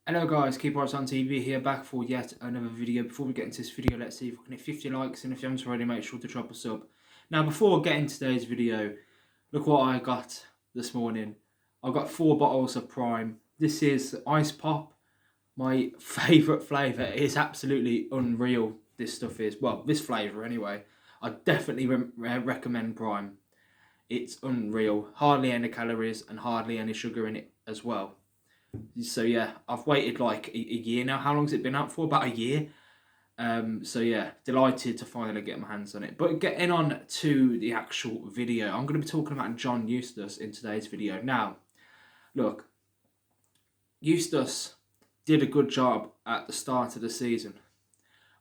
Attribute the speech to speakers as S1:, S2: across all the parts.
S1: Hello guys, Keep Arts on TV here, back for yet another video. Before we get into this video, let's see if we can hit 50 likes, and if you haven't already, make sure to drop a sub. Now, before getting today's video, look what I got this morning. I got 4 bottles of Prime. This is Ice Pop, my favourite flavour. It is absolutely unreal, this stuff is. Well, this flavour anyway. I definitely recommend Prime. It's unreal. Hardly any calories and hardly any sugar in it as well. So yeah, I've waited like a year now. How long's it been out for? About a year. So yeah, delighted to finally get my hands on it. But getting on to the actual video, I'm going to be talking about John Eustace in today's video. Now, look, Eustace did a good job at the start of the season.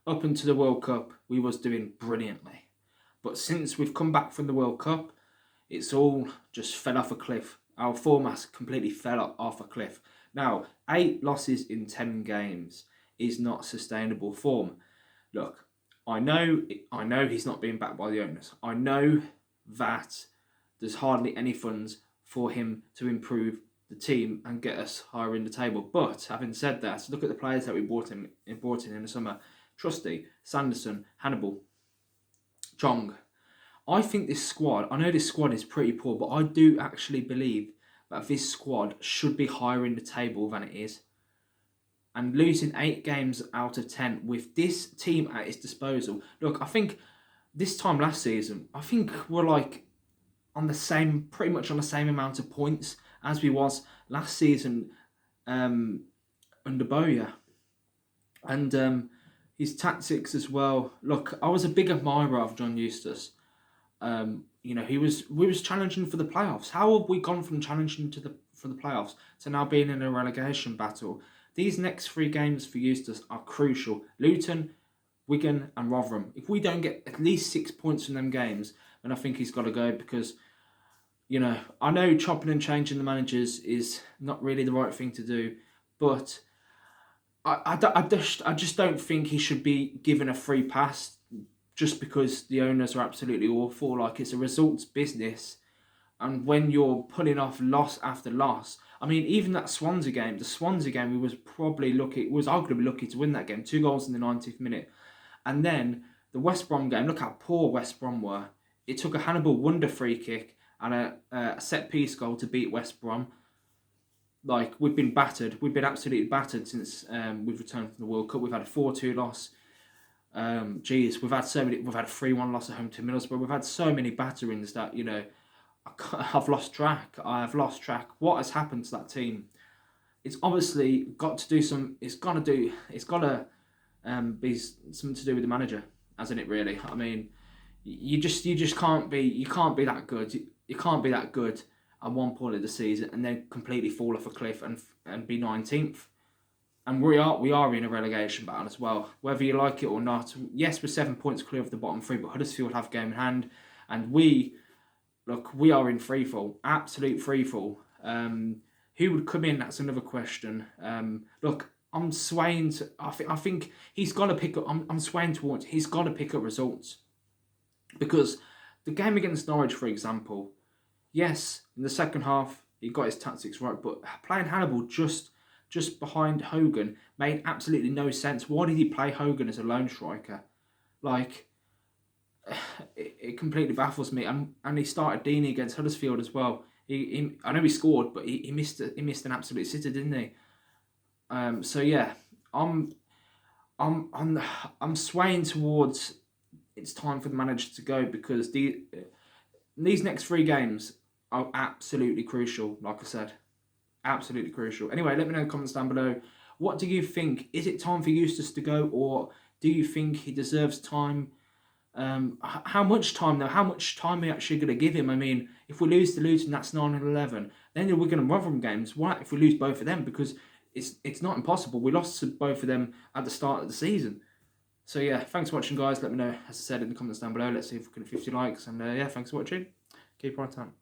S1: Up until the World Cup, we was doing brilliantly. But since we've come back from the World Cup, it's all just fell off a cliff. Our form has completely fell off a cliff. Now, 8 losses in 10 games is not sustainable form. Look, I know he's not being backed by the owners. I know that there's hardly any funds for him to improve the team and get us higher in the table. But having said that, look at the players that we brought in the summer. Trusty, Sanderson, Hannibal, Chong. I think this squad, I know this squad is pretty poor, but I do actually believe that this squad should be higher in the table than it is. And losing 8 games out of 10 with this team at its disposal. Look, I think this time last season, I think we're like on the same, pretty much on the same amount of points as we was last season under Boya. And his tactics as well. Look, I was a big admirer of John Eustace. We was challenging for the playoffs. How have we gone from challenging for the playoffs to now being in a relegation battle? These next 3 games for Eustace are crucial. Luton, Wigan and Rotherham. If we don't get at least 6 points from them games, then I think he's got to go, because, I know chopping and changing the managers is not really the right thing to do, but I just don't think he should be given a free pass just because the owners are absolutely awful. Like, it's a results business, and when you're pulling off loss after loss, I mean, even that Swansea game, we was arguably lucky to win that game. 2 goals in the 90th minute. And then the West Brom game, look how poor West Brom were. It took a Hannibal Wonder free kick and a set-piece goal to beat West Brom. Like, we've been battered. We've been absolutely battered since we've returned from the World Cup. We've had a 4-2 loss. We've had so many. We've had a 3-1 loss at home to Middlesbrough. We've had so many batterings that I've lost track. I have lost track. What has happened to that team? It's obviously got to do some. It's got to be something to do with the manager, hasn't it? Really. I mean, you just can't be. You can't be that good. You can't be that good at one point of the season and then completely fall off a cliff and be 19th. And we are in a relegation battle as well, whether you like it or not. Yes, we're 7 points clear of the bottom 3, but Huddersfield have game in hand, and we are in freefall, absolute freefall. Who would come in? That's another question. Look, I'm swaying to. I think he's got to pick up. I'm swaying towards. He's got to pick up results, because the game against Norwich, for example, yes, in the second half he got his tactics right, but playing Hannibal just behind Hogan made absolutely no sense. Why did he play Hogan as a lone striker? Like, it completely baffles me. And he started Deeney against Huddersfield as well. I know he scored, but he missed an absolute sitter, didn't he? So yeah, I'm swaying towards it's time for the manager to go, because these next 3 games are absolutely crucial. Like I said. Absolutely crucial. Anyway, let me know in the comments down below. What do you think? Is it time for Eustace to go, or do you think he deserves time? How much time, though? How much time are we actually going to give him? I mean, if we lose to Luton, that's 9 and 11. Then we're going to Rotherham games. What if we lose both of them? Because it's not impossible. We lost to both of them at the start of the season. So yeah, thanks for watching, guys. Let me know, as I said, in the comments down below. Let's see if we can get 50 likes. And yeah, thanks for watching. Keep right on.